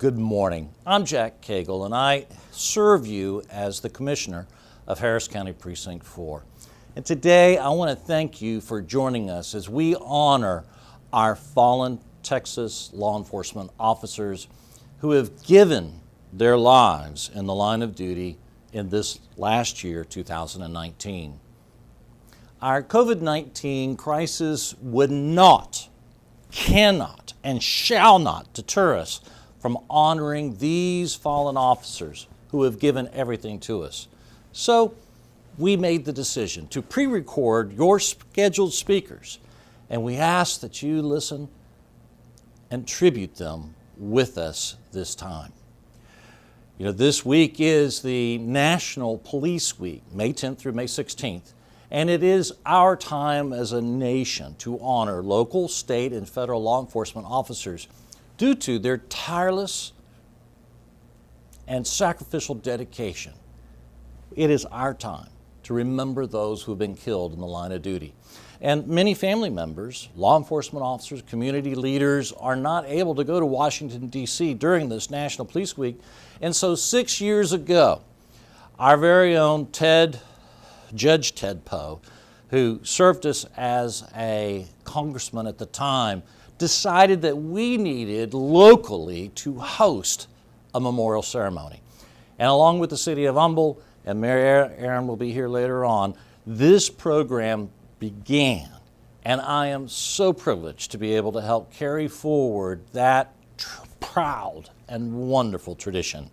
good morning. I'm Jack Cagle, and I serve you as the Commissioner of Harris County Precinct 4. And today I want to thank you for joining us as we honor our fallen Texas law enforcement officers who have given their lives in the line of duty in this last year, 2019. Our COVID-19 crisis would not, cannot, and shall not deter us from honoring these fallen officers who have given everything to us. So we made the decision to pre-record your scheduled speakers, and we ask that you listen and tribute them with us this time. You know, this week is the National Police Week, May 10th through May 16th, and it is our time as a nation to honor local, state, and federal law enforcement officers due to their tireless and sacrificial dedication. It is our time to remember those who have been killed in the line of duty. And many family members, law enforcement officers, community leaders are not able to go to Washington, D.C. during this National Police Week. And so 6 years ago, our very own Judge Ted Poe, who served us as a congressman at the time, decided that we needed locally to host a memorial ceremony. And along with the city of Humble, and Mayor Aaron will be here later on, this program began. And I am so privileged to be able to help carry forward that proud and wonderful tradition.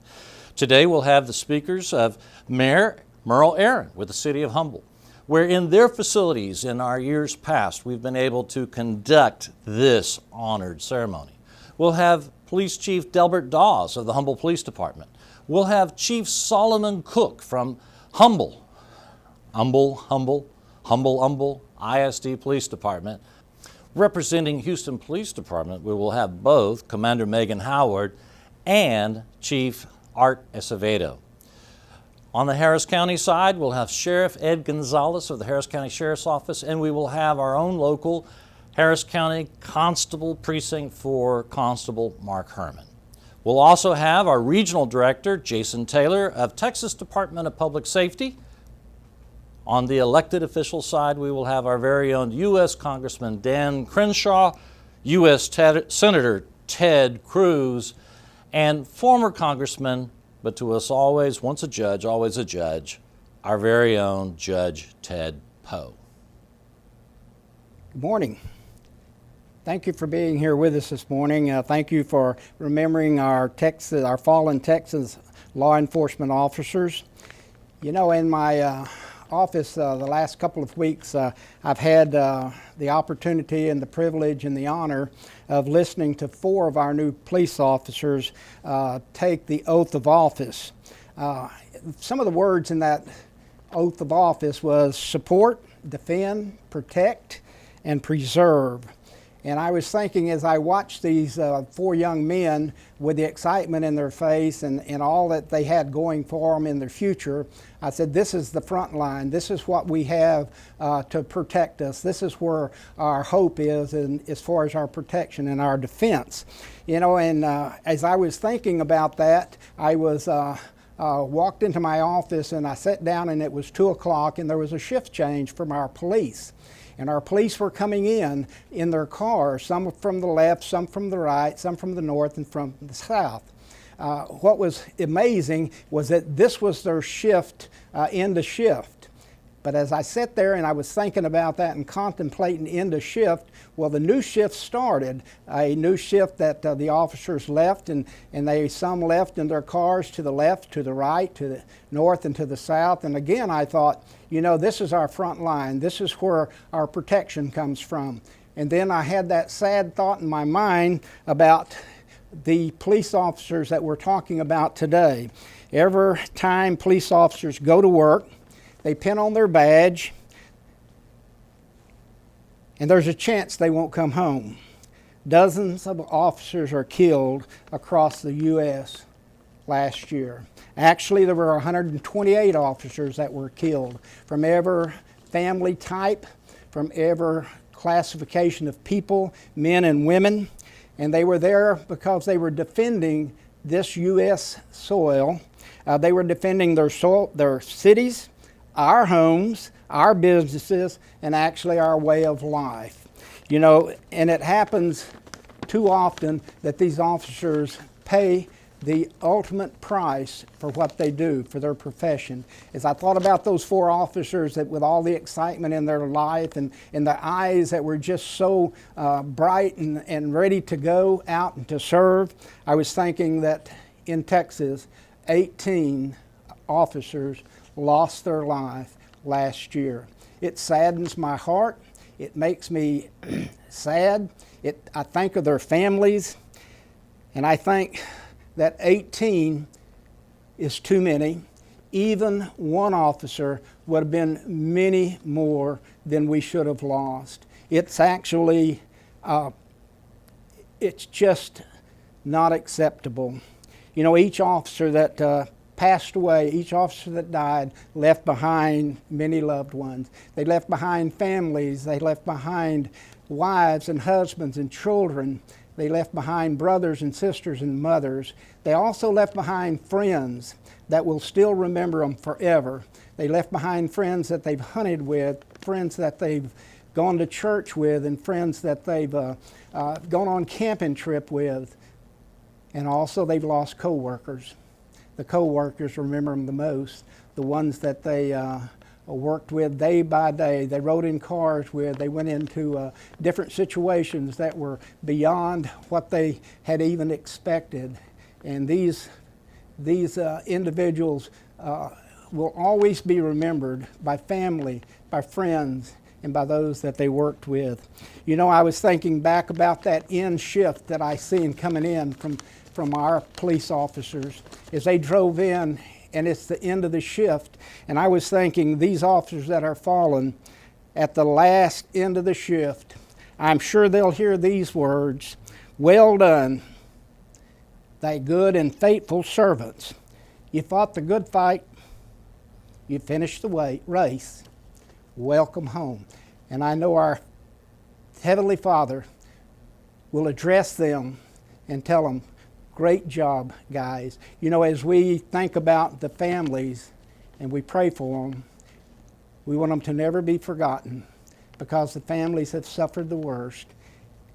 Today we'll have the speakers of Mayor Merle Aaron with the city of Humble, where in their facilities in our years past, we've been able to conduct this honored ceremony. We'll have Police Chief Delbert Dawes of the Humble Police Department. We'll have Chief Solomon Cook from Humble ISD Police Department. Representing Houston Police Department, we will have both Commander Megan Howard and Chief Art Acevedo. On the Harris County side, we'll have Sheriff Ed Gonzalez of the Harris County Sheriff's Office, and we will have our own local Harris County Constable Precinct 4 Constable Mark Herman. We'll also have our Regional Director, Jason Taylor of Texas Department of Public Safety. On the elected official side, we will have our very own U.S. Congressman Dan Crenshaw, U.S. Senator Ted Cruz, and former Congressman, but to us always, once a judge, always a judge, our very own Judge Ted Poe. Good morning. Thank you for being here with us this morning. Thank you for remembering our fallen Texas law enforcement officers. You know, in my office the last couple of weeks, I've had the opportunity and the privilege and the honor of listening to 4 of our new police officers take the oath of office. Some of the words in that oath of office was support, defend, protect, and preserve. And I was thinking as I watched these 4 young men with the excitement in their face and all that they had going for them in their future, I said, this is the front line. This is what we have to protect us. This is where our hope is as far as our protection and our defense. You know, and as I was thinking about that, I was walked into my office and I sat down and it was 2 o'clock and there was a shift change from our police. And our police were coming in their cars, some from the left, some from the right, some from the north, and from the south. What was amazing was that this was their shift, end of shift. But as I sat there and I was thinking about that and contemplating end of shift, well, the new shift started, a new shift that the officers left, and some left in their cars to the left, to the right, to the north, and to the south. And again, I thought, you know, this is our front line. This is where our protection comes from. And then I had that sad thought in my mind about the police officers that we're talking about today. Every time police officers go to work, they pin on their badge, and there's a chance they won't come home. Dozens of officers are killed across the U.S. last year. Actually, there were 128 officers that were killed from every family type, from every classification of people, men and women, and they were there because they were defending this U.S. soil. They were defending their soil, their cities, our homes, our businesses, and actually our way of life. You know, and it happens too often that these officers pay the ultimate price for what they do, for their profession. As I thought about those 4 officers that with all the excitement in their life and the eyes that were just so bright and ready to go out and to serve, I was thinking that in Texas, 18 officers lost their life last year. It saddens my heart. It makes me sad. I think of their families, and I think that 18 is too many. Even one officer would have been many more than we should have lost. It's actually, it's just not acceptable. You know, each officer that passed away, each officer that died, left behind many loved ones. They left behind families. They left behind wives and husbands and children. They left behind brothers and sisters and mothers. They also left behind friends that will still remember them forever. They left behind friends that they've hunted with, friends that they've gone to church with, and friends that they've gone on camping trip with. And also they've lost co-workers. The co-workers remember them the most, the ones that they worked with day by day. They rode in cars with. They went into different situations that were beyond what they had even expected. And these individuals will always be remembered by family, by friends, and by those that they worked with. You know, I was thinking back about that end shift that I seen coming in from our police officers as they drove in, and it's the end of the shift. And I was thinking, these officers that are fallen at the last end of the shift, I'm sure they'll hear these words, "Well done, thy good and faithful servants. You fought the good fight. You finished the race. Welcome home." And I know our Heavenly Father will address them and tell them, "Great job, guys." You know, as we think about the families and we pray for them, we want them to never be forgotten, because the families have suffered the worst.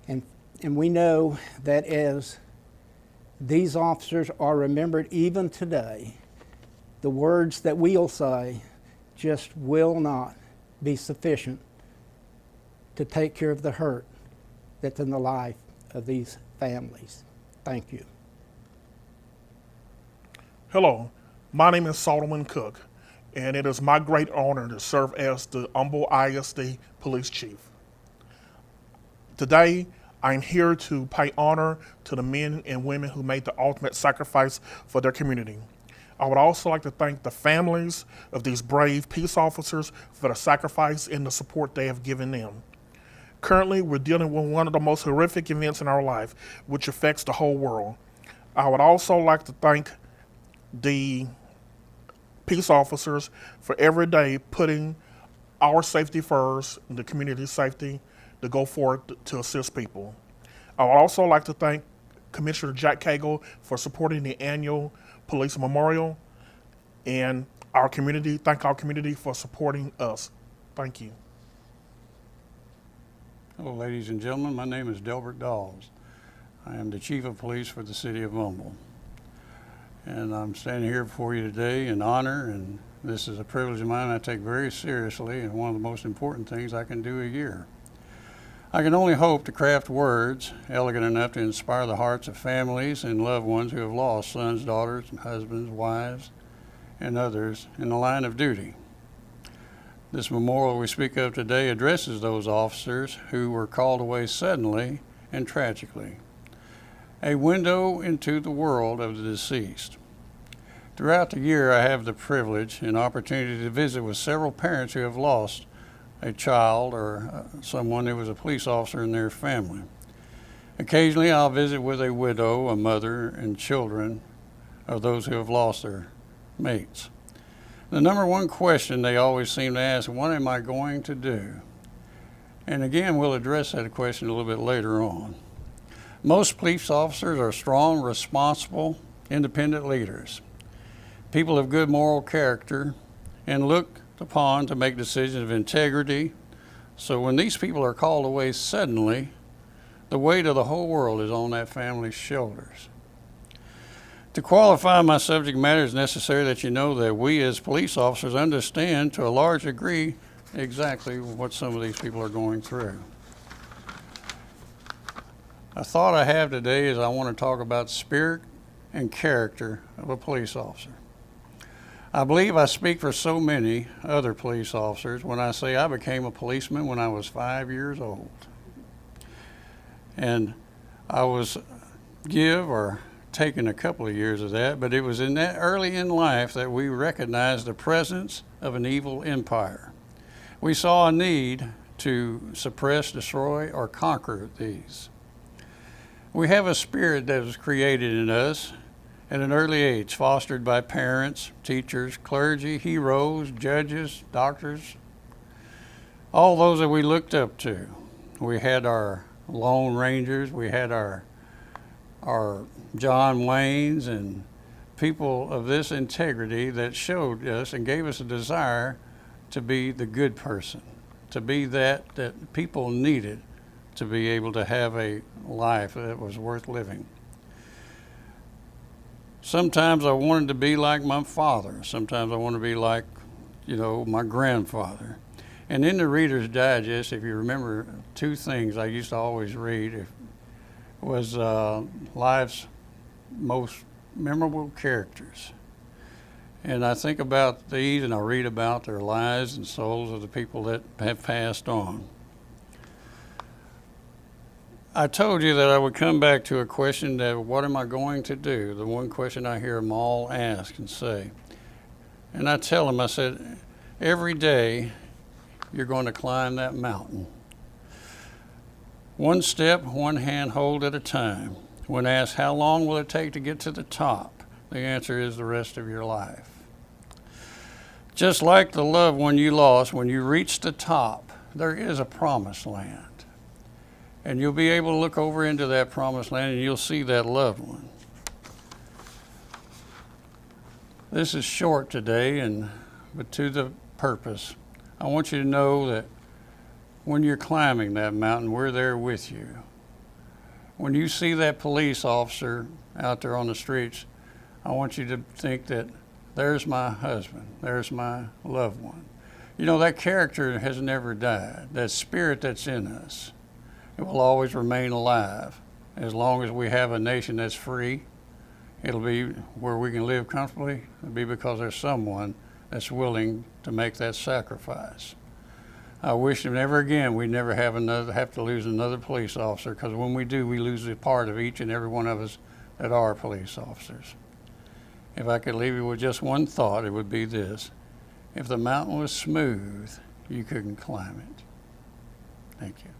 And we know that as these officers are remembered even today, the words that we'll say just will not be sufficient to take care of the hurt that's in the life of these families. Thank you. Hello, my name is Solomon Cook, and it is my great honor to serve as the Humble ISD Police Chief. Today, I'm here to pay honor to the men and women who made the ultimate sacrifice for their community. I would also like to thank the families of these brave peace officers for the sacrifice and the support they have given them. Currently, we're dealing with one of the most horrific events in our life, which affects the whole world. I would also like to thank the peace officers for every day putting our safety first, the community safety, to go forward to assist people. I would also like to thank Commissioner Jack Cagle for supporting the annual Police Memorial, and thank our community for supporting us. Thank you. Hello, ladies and gentlemen. My name is Delbert Dawes. I am the Chief of Police for the City of Humble. And I'm standing here before you today in honor, and this is a privilege of mine I take very seriously, and one of the most important things I can do a year. I can only hope to craft words elegant enough to inspire the hearts of families and loved ones who have lost sons, daughters, and husbands, wives, and others in the line of duty. This memorial we speak of today addresses those officers who were called away suddenly and tragically. A window into the world of the deceased. Throughout the year, I have the privilege and opportunity to visit with several parents who have lost a child or someone who was a police officer in their family. Occasionally, I'll visit with a widow, a mother, and children of those who have lost their mates. The number one question they always seem to ask, what am I going to do? And again, we'll address that question a little bit later on. Most police officers are strong, responsible, independent leaders, people of good moral character, and looked upon to make decisions of integrity. So when these people are called away suddenly, the weight of the whole world is on that family's shoulders. To qualify my subject matter, it's necessary that you know that we as police officers understand to a large degree exactly what some of these people are going through. A thought I have today is I want to talk about spirit and character of a police officer. I believe I speak for so many other police officers when I say I became a policeman when I was 5 years old. And I was taken a couple of years of that, but it was in that early in life that we recognized the presence of an evil empire. We saw a need to suppress, destroy, or conquer these. We have a spirit that was created in us at an early age, fostered by parents, teachers, clergy, heroes, judges, doctors, all those that we looked up to. We had our Lone Rangers, we had our John Waynes, and people of this integrity that showed us and gave us a desire to be the good person, to be that people needed to be able to have a life that was worth living. Sometimes I wanted to be like my father. Sometimes I wanted to be like, my grandfather. And in the Reader's Digest, if you remember, two things I used to always read was life's most memorable characters. And I think about these and I read about their lives and souls of the people that have passed on. I told you that I would come back to a question that, what am I going to do? The one question I hear them all ask and say. And I tell them, I said, every day you're going to climb that mountain. One step, one handhold at a time. When asked, how long will it take to get to the top? The answer is the rest of your life. Just like the loved one you lost, when you reach the top, there is a promised land. And you'll be able to look over into that promised land and you'll see that loved one. This is short today, but to the purpose. I want you to know that when you're climbing that mountain, we're there with you. When you see that police officer out there on the streets, I want you to think that there's my husband, there's my loved one. That character has never died. That spirit that's in us, it will always remain alive. As long as we have a nation that's free, it'll be where we can live comfortably. It'll be because there's someone that's willing to make that sacrifice. I wish that never again we'd never have to lose another police officer, because when we do, we lose a part of each and every one of us that are police officers. If I could leave you with just one thought, it would be this: if the mountain was smooth, you couldn't climb it. Thank you.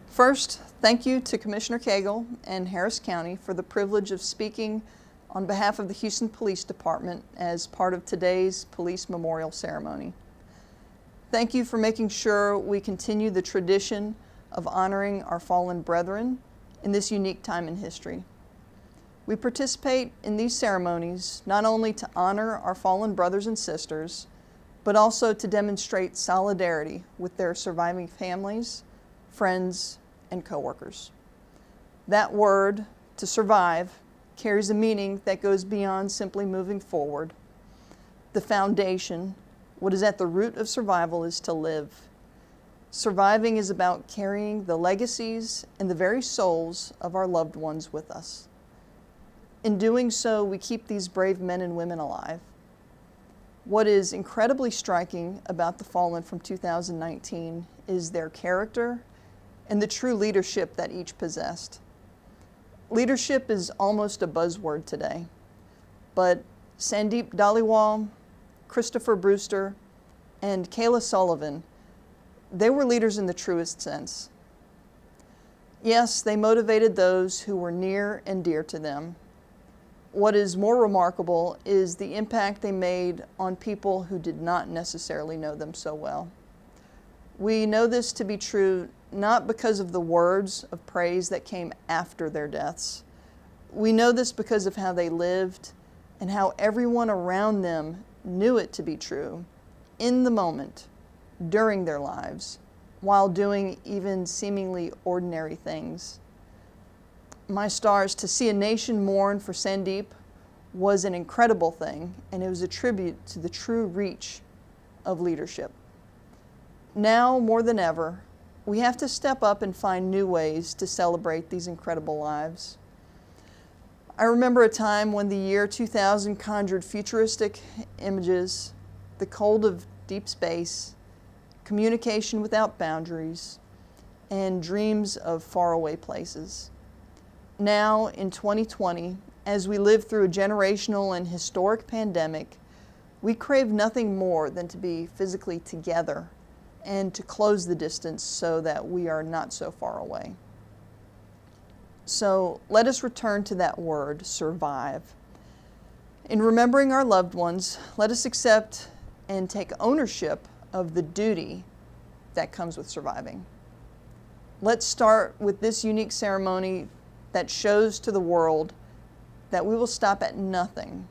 First, thank you to Commissioner Cagle and Harris County for the privilege of speaking on behalf of the Houston Police Department as part of today's Police Memorial Ceremony. Thank you for making sure we continue the tradition of honoring our fallen brethren in this unique time in history. We participate in these ceremonies not only to honor our fallen brothers and sisters, but also to demonstrate solidarity with their surviving families, friends, and coworkers. That word, to survive, carries a meaning that goes beyond simply moving forward. The foundation, what is at the root of survival, is to live. Surviving is about carrying the legacies and the very souls of our loved ones with us. In doing so, we keep these brave men and women alive. What is incredibly striking about the fallen from 2019 is their character and the true leadership that each possessed. Leadership is almost a buzzword today, but Sandeep Dhaliwal, Christopher Brewster, and Kayla Sullivan, they were leaders in the truest sense. Yes, they motivated those who were near and dear to them. What is more remarkable is the impact they made on people who did not necessarily know them so well. We know this to be true not because of the words of praise that came after their deaths, We know this because of how they lived and how everyone around them knew it to be true in the moment, during their lives, while doing even seemingly ordinary things. My stars, to see a nation mourn for Sandeep was an incredible thing, and it was a tribute to the true reach of leadership. Now, more than ever, we have to step up and find new ways to celebrate these incredible lives. I remember a time when the year 2000 conjured futuristic images, the cold of deep space, communication without boundaries, and dreams of faraway places. Now, in 2020, as we live through a generational and historic pandemic, we crave nothing more than to be physically together and to close the distance so that we are not so far away. So let us return to that word, survive. In remembering our loved ones, let us accept and take ownership of the duty that comes with surviving. Let's start with this unique ceremony that shows to the world that we will stop at nothing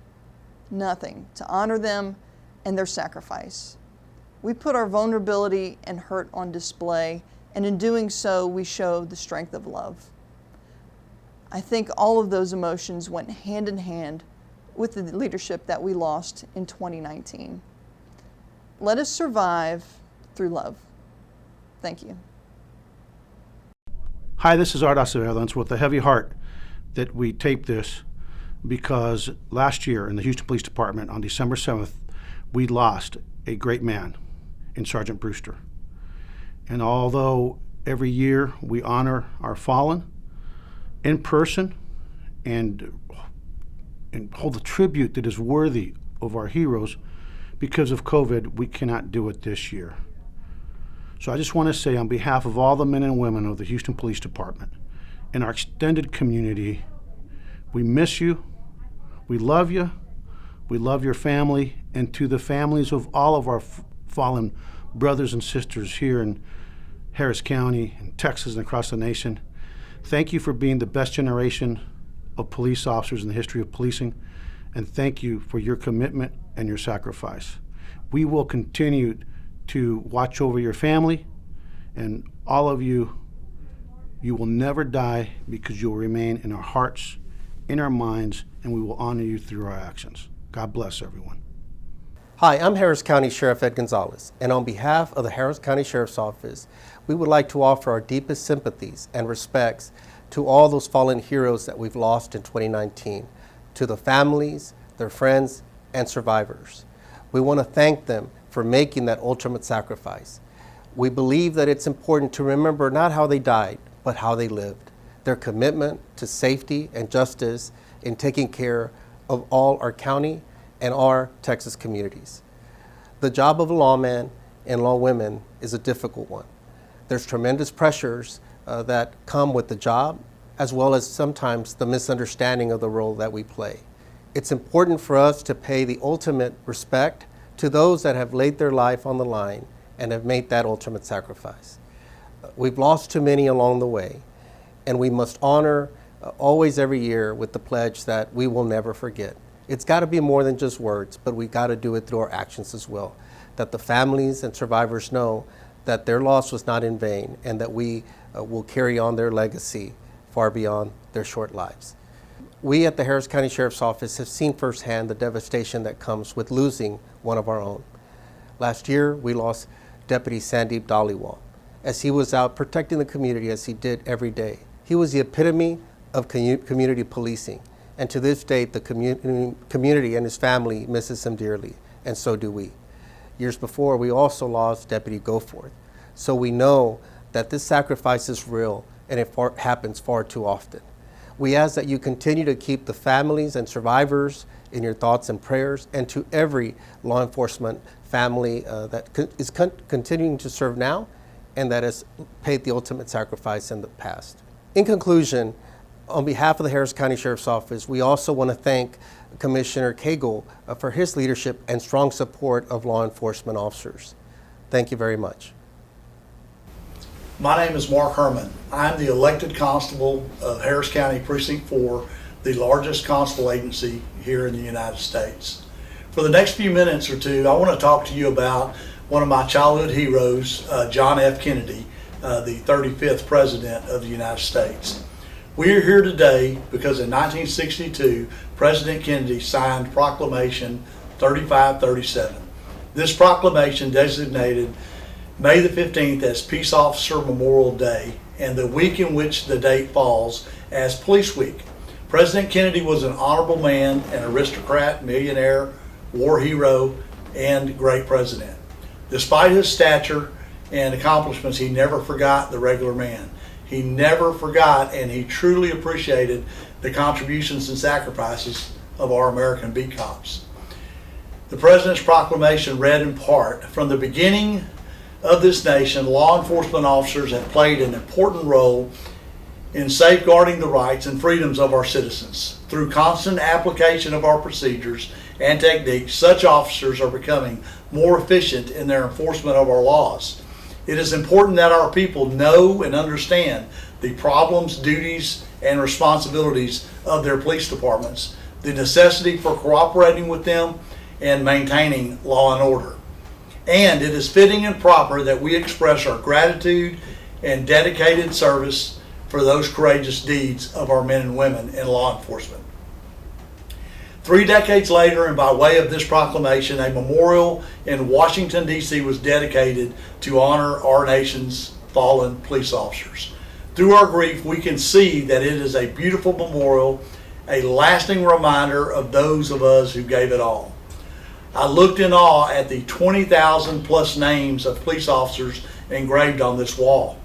to honor them and their sacrifice. We put our vulnerability and hurt on display, and in doing so, we show the strength of love. I think all of those emotions went hand in hand with the leadership that we lost in 2019. Let us survive through love. Thank you. Hi, this is Art Surveillance with a heavy heart that we taped this because last year in the Houston Police Department on December 7th, we lost a great man in Sergeant Brewster. And although every year we honor our fallen in person and hold a tribute that is worthy of our heroes, because of COVID, we cannot do it this year. So I just want to say on behalf of all the men and women of the Houston Police Department and our extended community, we miss you, we love you, we love your family, and to the families of all of our fallen brothers and sisters here in Harris County, in Texas, and across the nation, thank you for being the best generation of police officers in the history of policing, and thank you for your commitment and your sacrifice. We will continue to watch over your family, and all of you, you will never die because you will remain in our hearts, in our minds, and we will honor you through our actions. God bless everyone. Hi, I'm Harris County Sheriff Ed Gonzalez, and on behalf of the Harris County Sheriff's Office, we would like to offer our deepest sympathies and respects to all those fallen heroes that we've lost in 2019, to the families, their friends, and survivors. We want to thank them for making that ultimate sacrifice. We believe that it's important to remember not how they died, but how they lived. Their commitment to safety and justice in taking care of all our county and our Texas communities. The job of a lawman and lawwomen is a difficult one. There's tremendous pressures that come with the job, as well as sometimes the misunderstanding of the role that we play. It's important for us to pay the ultimate respect to those that have laid their life on the line and have made that ultimate sacrifice. We've lost too many along the way, and we must honor always every year with the pledge that we will never forget. It's got to be more than just words, but we got to do it through our actions as well, that the families and survivors know that their loss was not in vain, and that we will carry on their legacy far beyond their short lives. We at the Harris County Sheriff's Office have seen firsthand the devastation that comes with losing one of our own. Last year, we lost Deputy Sandeep Dhaliwal as he was out protecting the community as he did every day. He was the epitome of community policing, and to this date, the community and his family misses him dearly, and so do we. Years before, we also lost Deputy Goforth, so we know that this sacrifice is real and it happens far too often. We ask that you continue to keep the families and survivors in your thoughts and prayers, and to every law enforcement family that is continuing to serve now and that has paid the ultimate sacrifice in the past. In conclusion, on behalf of the Harris County Sheriff's Office, we also want to thank Commissioner Cagle for his leadership and strong support of law enforcement officers. Thank you very much. My name is Mark Herman. I'm the elected constable of Harris County Precinct 4, the largest constable agency here in the United States. For the next few minutes or two, I want to talk to you about one of my childhood heroes, John F. Kennedy, the 35th President of the United States. We are here today because in 1962, President Kennedy signed Proclamation 3537. This proclamation designated May the 15th as Peace Officer Memorial Day and the week in which the date falls as Police Week. President Kennedy was an honorable man, an aristocrat, millionaire, war hero, and great president. Despite his stature and accomplishments, he never forgot the regular man. He never forgot, and he truly appreciated the contributions and sacrifices of our American beat cops. The President's proclamation read in part, "From the beginning of this nation, law enforcement officers have played an important role in safeguarding the rights and freedoms of our citizens. Through constant application of our procedures and techniques, such officers are becoming more efficient in their enforcement of our laws. It is important that our people know and understand the problems, duties, and responsibilities of their police departments, the necessity for cooperating with them, and maintaining law and order. And it is fitting and proper that we express our gratitude and dedicated service for those courageous deeds of our men and women in law enforcement." 3 decades later, and by way of this proclamation, a memorial in Washington, D.C. was dedicated to honor our nation's fallen police officers. Through our grief, we can see that it is a beautiful memorial, a lasting reminder of those of us who gave it all. I looked in awe at the 20,000 plus names of police officers engraved on this wall.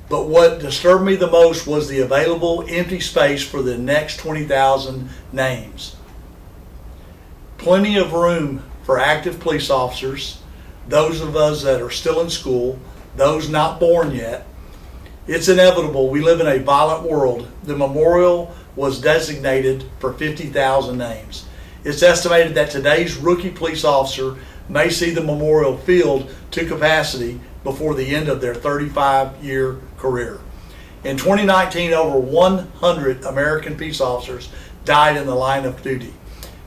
But what disturbed me the most was the available empty space for the next 20,000 names. Plenty of room for active police officers, those of us that are still in school, those not born yet. It's inevitable. We live in a violent world. The memorial was designated for 50,000 names. It's estimated that today's rookie police officer may see the memorial filled to capacity before the end of their 35-year career. In 2019, over 100 American peace officers died in the line of duty,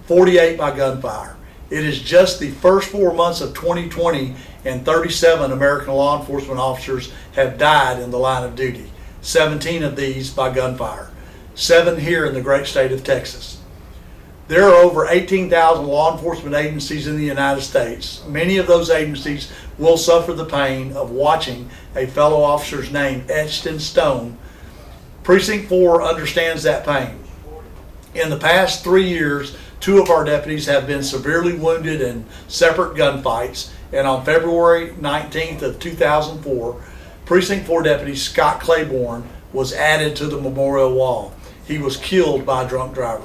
48 by gunfire. It is just the first 4 months of 2020, and 37 American law enforcement officers have died in the line of duty, 17 of these by gunfire, 7 here in the great state of Texas. There are over 18,000 law enforcement agencies in the United States. Many of those agencies will suffer the pain of watching a fellow officer's name etched in stone. Precinct 4 understands that pain. In the past 3 years, 2 of our deputies have been severely wounded in separate gunfights, and on February 19th of 2004, Precinct 4 Deputy Scott Claiborne was added to the memorial wall. He was killed by a drunk driver.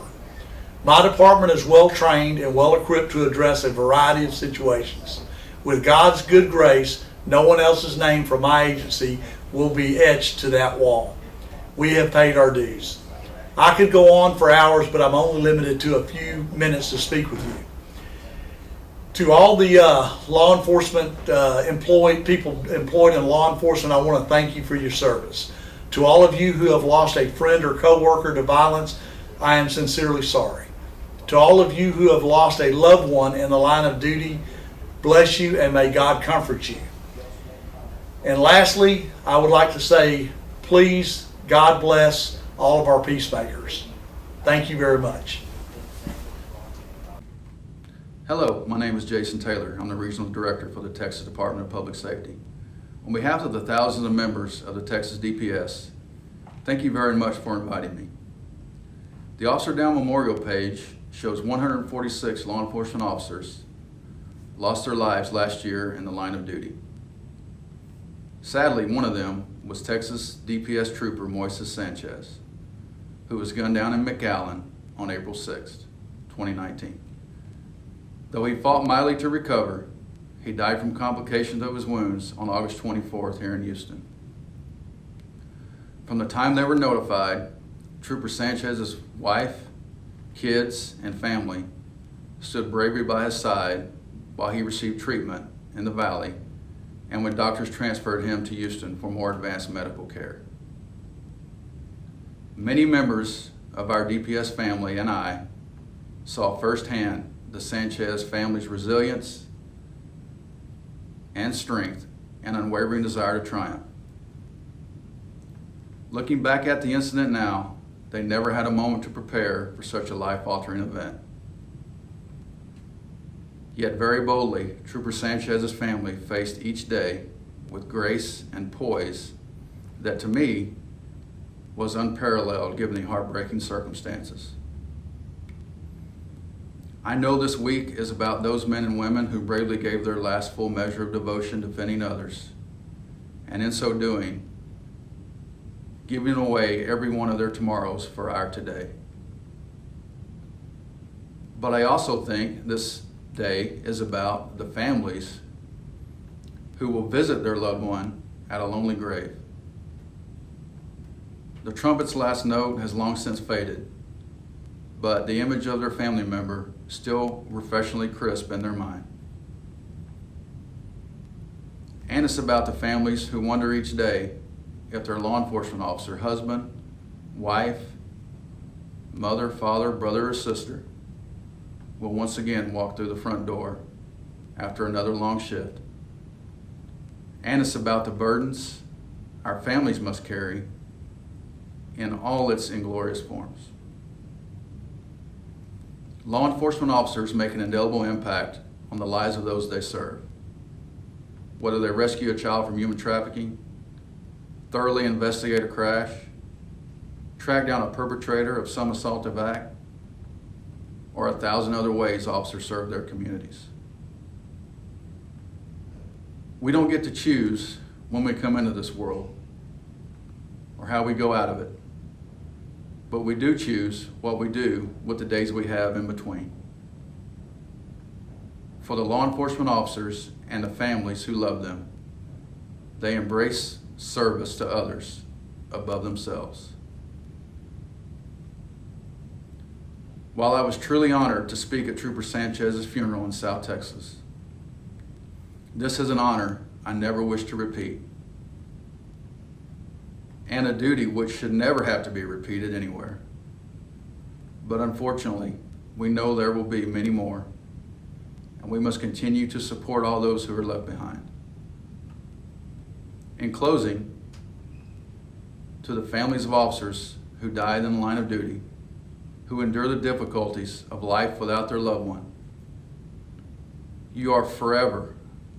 My department is well trained and well equipped to address a variety of situations. With God's good grace, no one else's name from my agency will be etched to that wall. We have paid our dues. I could go on for hours, but I'm only limited to a few minutes to speak with you. To all the law enforcement people employed in law enforcement, I want to thank you for your service. To all of you who have lost a friend or coworker to violence, I am sincerely sorry. To all of you who have lost a loved one in the line of duty, bless you and may God comfort you. And lastly, I would like to say, please, God bless all of our peacemakers. Thank you very much. Hello, my name is Jason Taylor. I'm the Regional Director for the Texas Department of Public Safety. On behalf of the thousands of members of the Texas DPS, thank you very much for inviting me. The Officer Down Memorial page shows 146 law enforcement officers lost their lives last year in the line of duty. Sadly, one of them was Texas DPS trooper Moises Sanchez, who was gunned down in McAllen on April 6, 2019. Though he fought mightily to recover, he died from complications of his wounds on August 24th here in Houston. From the time they were notified, Trooper Sanchez's wife, kids, and family stood bravely by his side while he received treatment in the Valley and when doctors transferred him to Houston for more advanced medical care. Many members of our DPS family and I saw firsthand the Sanchez family's resilience and strength and unwavering desire to triumph. Looking back at the incident now, they never had a moment to prepare for such a life-altering event. Yet very boldly, Trooper Sanchez's family faced each day with grace and poise that to me was unparalleled given the heartbreaking circumstances. I know this week is about those men and women who bravely gave their last full measure of devotion defending others, and in so doing, giving away every one of their tomorrows for our today. But I also think this day is about the families who will visit their loved one at a lonely grave. The trumpet's last note has long since faded, but the image of their family member still refreshingly crisp in their mind. And it's about the families who wonder each day if their law enforcement officer, husband, wife, mother, father, brother, or sister will once again walk through the front door after another long shift. And it's about the burdens our families must carry in all its inglorious forms. Law enforcement officers make an indelible impact on the lives of those they serve. Whether they rescue a child from human trafficking, thoroughly investigate a crash, track down a perpetrator of some assaultive act, or 1,000 other ways officers serve their communities. We don't get to choose when we come into this world or how we go out of it, but we do choose what we do with the days we have in between. For the law enforcement officers and the families who love them, they embrace service to others above themselves. While I was truly honored to speak at Trooper Sanchez's funeral in South Texas, this is an honor I never wish to repeat, and a duty which should never have to be repeated anywhere. But unfortunately, we know there will be many more, and we must continue to support all those who are left behind. In closing, to the families of officers who died in the line of duty, who endure the difficulties of life without their loved one, you are forever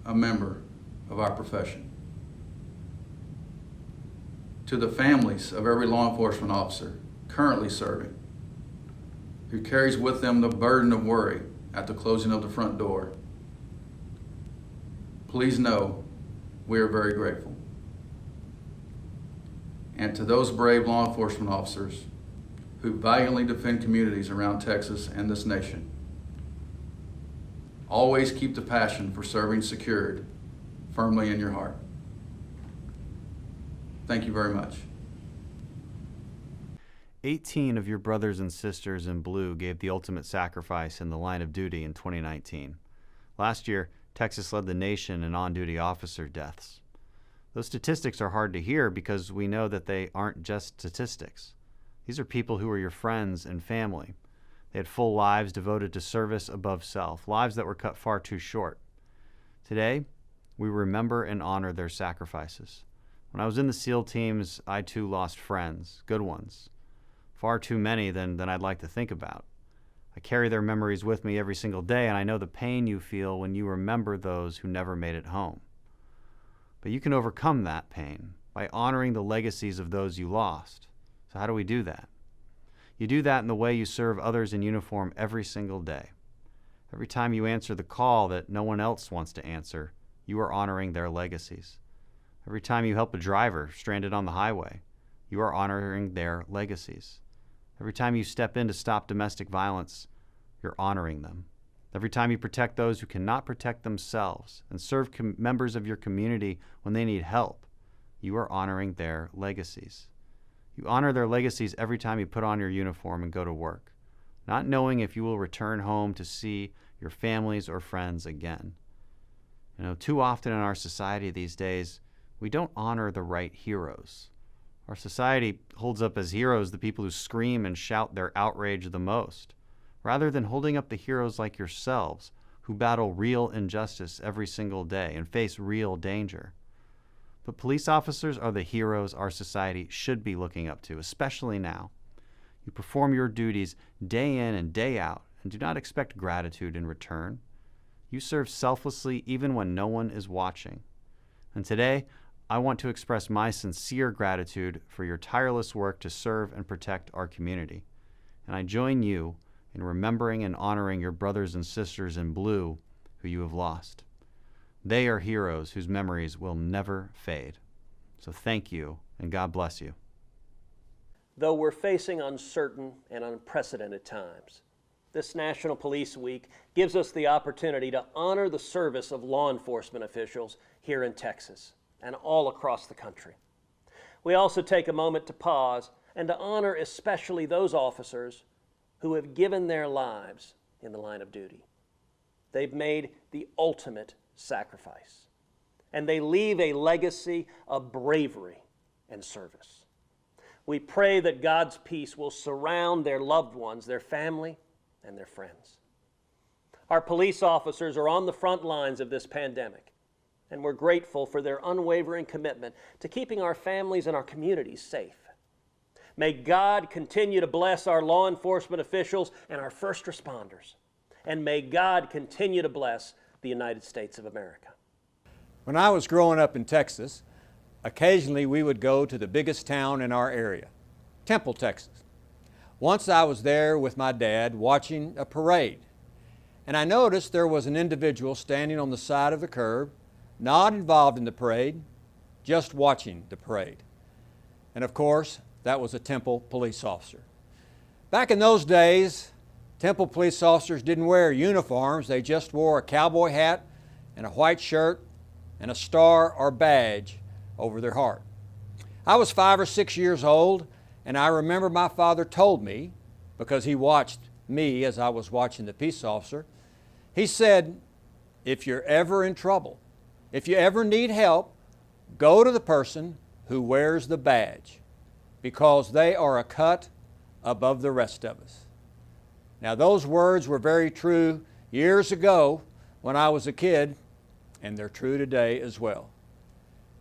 a member of our profession. To the families of every law enforcement officer currently serving, who carries with them the burden of worry at the closing of the front door, please know we are very grateful. And to those brave law enforcement officers who valiantly defend communities around Texas and this nation, always keep the passion for serving secured firmly in your heart. Thank you very much. 18 of your brothers and sisters in blue gave the ultimate sacrifice in the line of duty in 2019. Last year, Texas led the nation in on-duty officer deaths. Those statistics are hard to hear because we know that they aren't just statistics. These are people who are your friends and family. They had full lives devoted to service above self, lives that were cut far too short. Today, we remember and honor their sacrifices. When I was in the SEAL teams, I too lost friends, good ones. Far too many than I'd like to think about. I carry their memories with me every single day, and I know the pain you feel when you remember those who never made it home. But you can overcome that pain by honoring the legacies of those you lost. So how do we do that? You do that in the way you serve others in uniform every single day. Every time you answer the call that no one else wants to answer, you are honoring their legacies. Every time you help a driver stranded on the highway, you are honoring their legacies. Every time you step in to stop domestic violence, you're honoring them. Every time you protect those who cannot protect themselves and serve members of your community when they need help, you are honoring their legacies. You honor their legacies every time you put on your uniform and go to work, not knowing if you will return home to see your families or friends again. You know, too often in our society these days, we don't honor the right heroes. Our society holds up as heroes the people who scream and shout their outrage the most, rather than holding up the heroes like yourselves who battle real injustice every single day and face real danger. But police officers are the heroes our society should be looking up to, especially now. You perform your duties day in and day out and do not expect gratitude in return. You serve selflessly even when no one is watching. And today, I want to express my sincere gratitude for your tireless work to serve and protect our community. And I join you in remembering and honoring your brothers and sisters in blue who you have lost. They are heroes whose memories will never fade. So thank you, and God bless you. Though we're facing uncertain and unprecedented times, this National Police Week gives us the opportunity to honor the service of law enforcement officials here in Texas and all across the country. We also take a moment to pause and to honor especially those officers who have given their lives in the line of duty. They've made the ultimate sacrifice, and they leave a legacy of bravery and service. We pray that God's peace will surround their loved ones, their family, and their friends. Our police officers are on the front lines of this pandemic, and we're grateful for their unwavering commitment to keeping our families and our communities safe. May God continue to bless our law enforcement officials and our first responders, and may God continue to bless the United States of America. When I was growing up in Texas, occasionally we would go to the biggest town in our area, Temple, Texas. Once I was there with my dad watching a parade, and I noticed there was an individual standing on the side of the curb, not involved in the parade, just watching the parade. And of course, that was a Temple police officer. Back in those days, Temple police officers didn't wear uniforms. They just wore a cowboy hat and a white shirt and a star or badge over their heart. I was 5 or 6 years old, and I remember my father told me, because he watched me as I was watching the peace officer, he said, if you're ever in trouble, if you ever need help, go to the person who wears the badge, because they are a cut above the rest of us. Now, those words were very true years ago when I was a kid, and they're true today as well.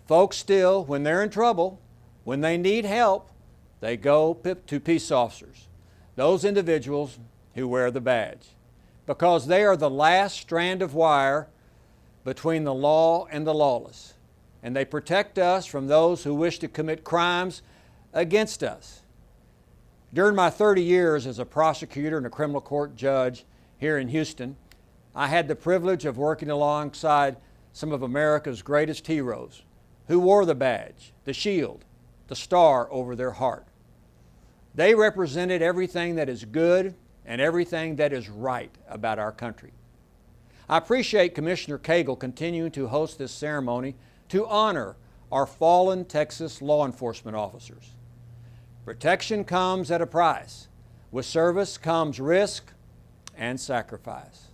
Folks still, when they're in trouble, when they need help, they go to peace officers, those individuals who wear the badge, because they are the last strand of wire between the law and the lawless, and they protect us from those who wish to commit crimes against us. During my 30 years as a prosecutor and a criminal court judge here in Houston, I had the privilege of working alongside some of America's greatest heroes who wore the badge, the shield, the star over their heart. They represented everything that is good and everything that is right about our country. I appreciate Commissioner Cagle continuing to host this ceremony to honor our fallen Texas law enforcement officers. Protection comes at a price. With service comes risk and sacrifice.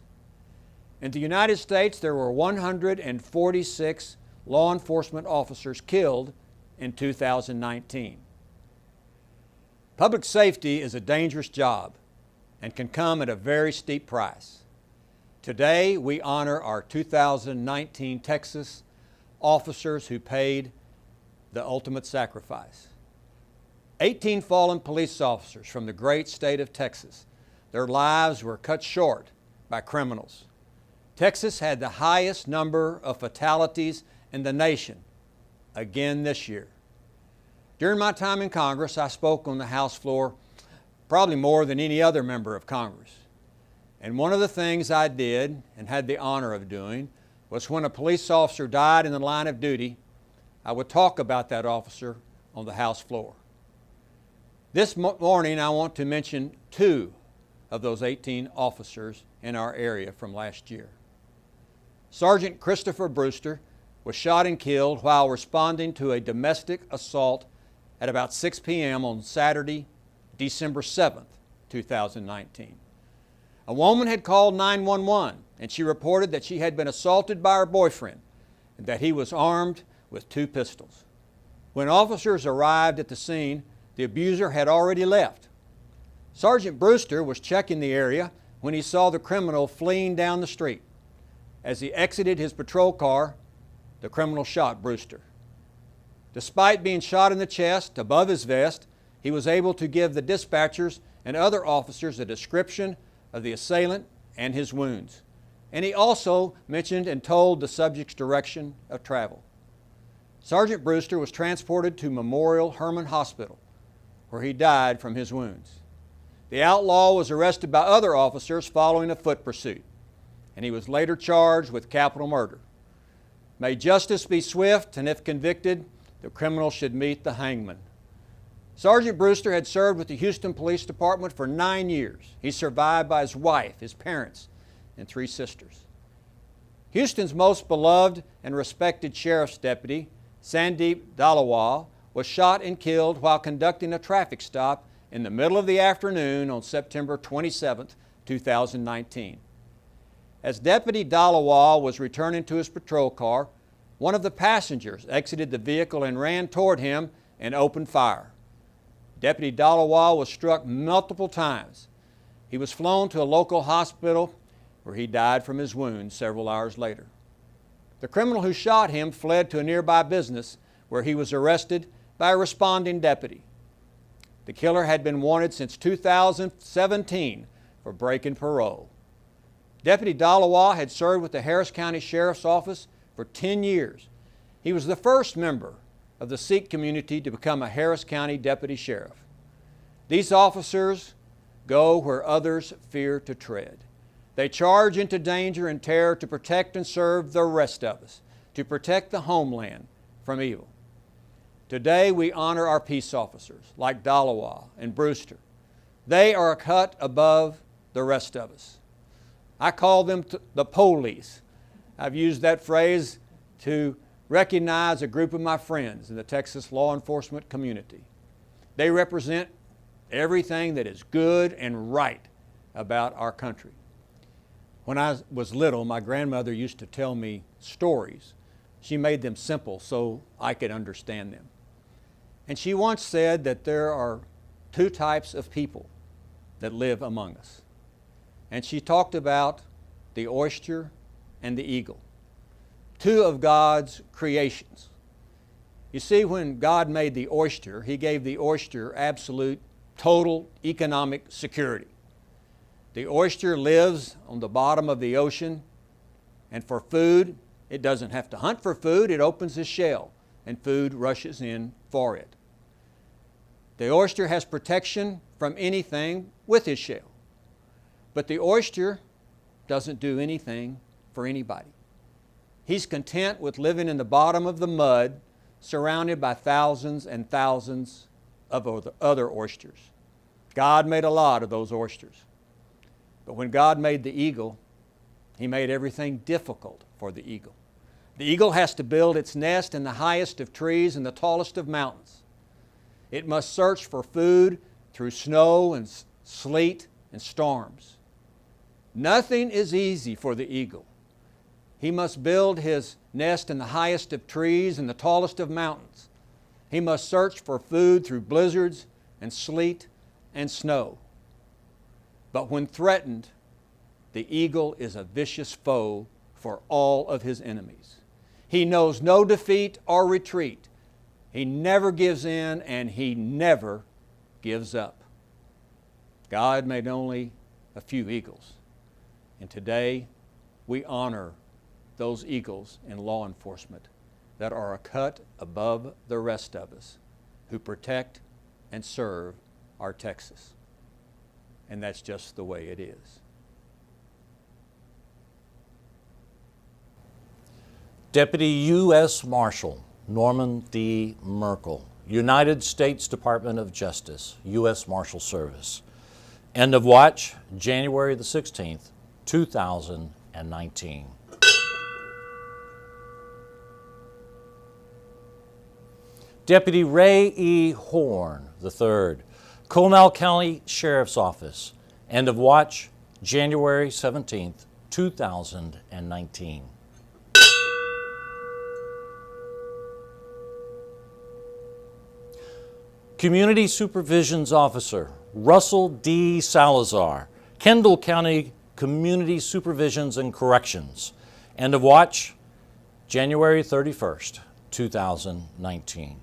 In the United States, there were 146 law enforcement officers killed in 2019. Public safety is a dangerous job and can come at a very steep price. Today, we honor our 2019 Texas officers who paid the ultimate sacrifice. 18 fallen police officers from the great state of Texas. Their lives were cut short by criminals. Texas had the highest number of fatalities in the nation again this year. During my time in Congress, I spoke on the House floor probably more than any other member of Congress. And one of the things I did and had the honor of doing was when a police officer died in the line of duty, I would talk about that officer on the House floor. This morning, I want to mention 2 of those 18 officers in our area from last year. Sergeant Christopher Brewster was shot and killed while responding to a domestic assault at about 6 p.m. on Saturday, December 7th, 2019. A woman had called 911 and she reported that she had been assaulted by her boyfriend and that he was armed with 2 pistols. When officers arrived at the scene, the abuser had already left. Sergeant Brewster was checking the area when he saw the criminal fleeing down the street. As he exited his patrol car, the criminal shot Brewster. Despite being shot in the chest above his vest, he was able to give the dispatchers and other officers a description of the assailant and his wounds. And he also mentioned and told the subject's direction of travel. Sergeant Brewster was transported to Memorial Hermann Hospital, where he died from his wounds. The outlaw was arrested by other officers following a foot pursuit, and he was later charged with capital murder. May justice be swift, and if convicted, the criminal should meet the hangman. Sergeant Brewster had served with the Houston Police Department for 9 years. He's survived by his wife, his parents, and 3 sisters. Houston's most beloved and respected sheriff's deputy, Sandeep Dalawal, was shot and killed while conducting a traffic stop in the middle of the afternoon on September 27, 2019. As Deputy Dalawal was returning to his patrol car, one of the passengers exited the vehicle and ran toward him and opened fire. Deputy Dalawal was struck multiple times. He was flown to a local hospital where he died from his wounds several hours later. The criminal who shot him fled to a nearby business where he was arrested by a responding deputy. The killer had been wanted since 2017 for breaking parole. Deputy Dalawal had served with the Harris County Sheriff's Office for 10 years. He was the first member of the Sikh community to become a Harris County Deputy Sheriff. These officers go where others fear to tread. They charge into danger and terror to protect and serve the rest of us, to protect the homeland from evil. Today we honor our peace officers like Dalawal and Brewster. They are a cut above the rest of us. I call them the police. I've used that phrase to recognize a group of my friends in the Texas law enforcement community. They represent everything that is good and right about our country. When I was little, my grandmother used to tell me stories. She made them simple so I could understand them. And she once said that there are 2 types of people that live among us. And she talked about the oyster and the eagle, 2 of God's creations. You see, when God made the oyster, He gave the oyster absolute, total economic security. The oyster lives on the bottom of the ocean, and for food, it doesn't have to hunt for food. It opens its shell, and food rushes in for it. The oyster has protection from anything with his shell. But the oyster doesn't do anything for anybody. He's content with living in the bottom of the mud, surrounded by thousands and thousands of other oysters. God made a lot of those oysters. But when God made the eagle, He made everything difficult for the eagle. The eagle has to build its nest in the highest of trees and the tallest of mountains. It must search for food through snow and sleet and storms. Nothing is easy for the eagle. He must build his nest in the highest of trees and the tallest of mountains. He must search for food through blizzards and sleet and snow. But when threatened, the eagle is a vicious foe for all of his enemies. He knows no defeat or retreat. He never gives in, and he never gives up. God made only a few eagles. And today, we honor those eagles in law enforcement that are a cut above the rest of us, who protect and serve our Texas. And that's just the way it is. Deputy U.S. Marshal Norman D. Merkel, United States Department of Justice, U.S. Marshal Service. End of watch, January the 16th, 2019. Deputy Ray E. Horn III, Comal County Sheriff's Office. End of watch, January 17th, 2019. Community Supervisions Officer Russell D. Salazar, Kendall County Community Supervisions and Corrections. End of watch, January 31st, 2019.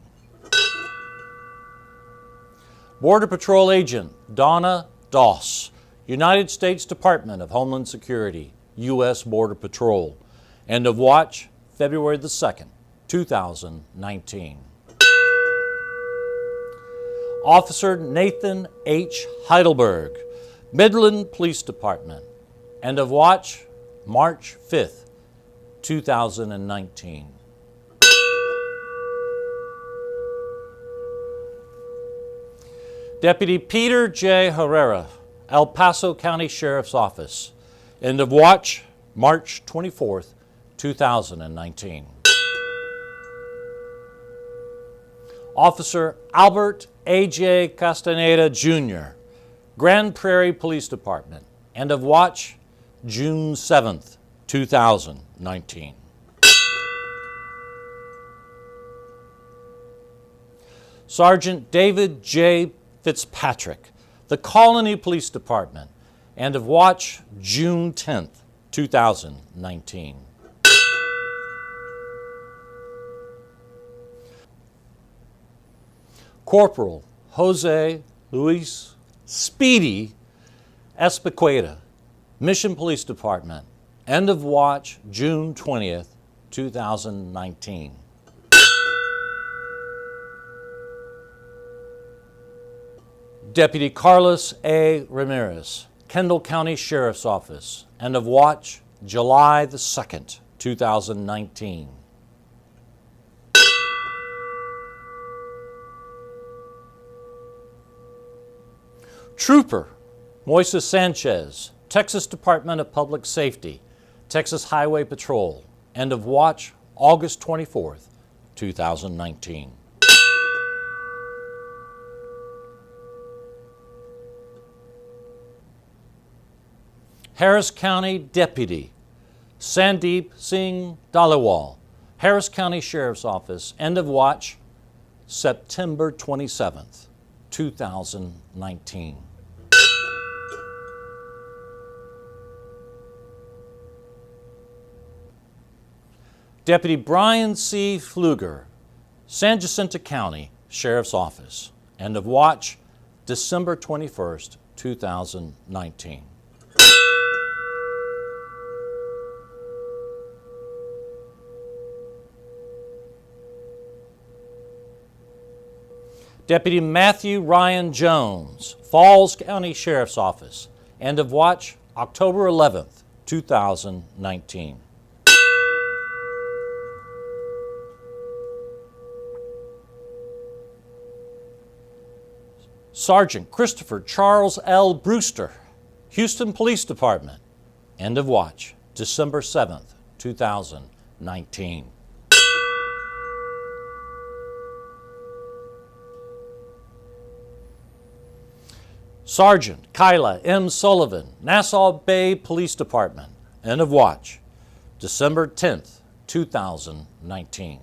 Border Patrol Agent Donna Doss, United States Department of Homeland Security, U.S. Border Patrol. End of watch, February the 2nd, 2019. Officer Nathan H. Heidelberg, Midland Police Department. End of watch, March 5th, 2019. Deputy Peter J. Herrera, El Paso County Sheriff's Office. End of watch, March 24th, 2019. Officer Albert A.J. Castaneda, Jr., Grand Prairie Police Department. End of watch, June 7th, 2019. Sergeant David J. Fitzpatrick, the Colony Police Department. End of watch, June 10th, 2019. Corporal Jose Luis Speedy Espequeda, Mission Police Department. End of watch, June 20th, 2019. Deputy Carlos A. Ramirez, Kendall County Sheriff's Office. End of watch, July the 2nd, 2019. Trooper Moises Sanchez, Texas Department of Public Safety, Texas Highway Patrol. End of watch, August 24th, 2019. Harris County Deputy Sandeep Singh Dhaliwal, Harris County Sheriff's Office. End of watch, September 27th, 2019. Deputy Brian C. Pfluger, San Jacinto County Sheriff's Office. End of watch, December 21st, 2019. Deputy Matthew Ryan Jones, Falls County Sheriff's Office. End of watch, October 11th, 2019. Sergeant Christopher Charles L. Brewster, Houston Police Department. End of watch, December 7th, 2019. Sergeant Kyla M. Sullivan, Nassau Bay Police Department. End of watch, December 10th, 2019.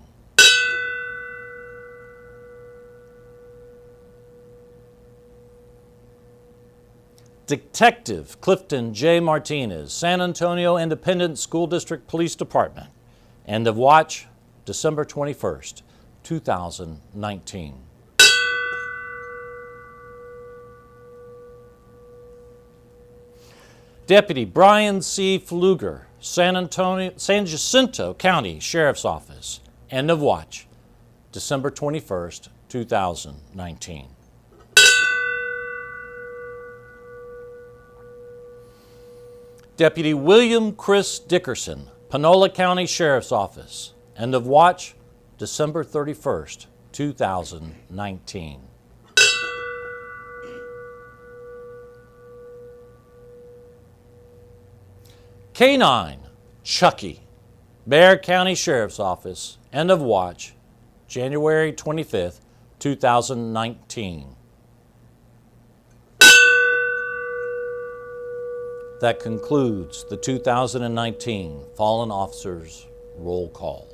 Detective Clifton J. Martinez, San Antonio Independent School District Police Department. End of watch, December 21st, 2019. Deputy Brian C. Pfluger, San Jacinto County Sheriff's Office. End of watch, December 21st, 2019. Deputy William Chris Dickerson, Panola County Sheriff's Office. End of watch, December 31st, 2019. K-9, Chucky, Bexar County Sheriff's Office. End of watch, January 25th, 2019. That concludes the 2019 Fallen Officers Roll Call.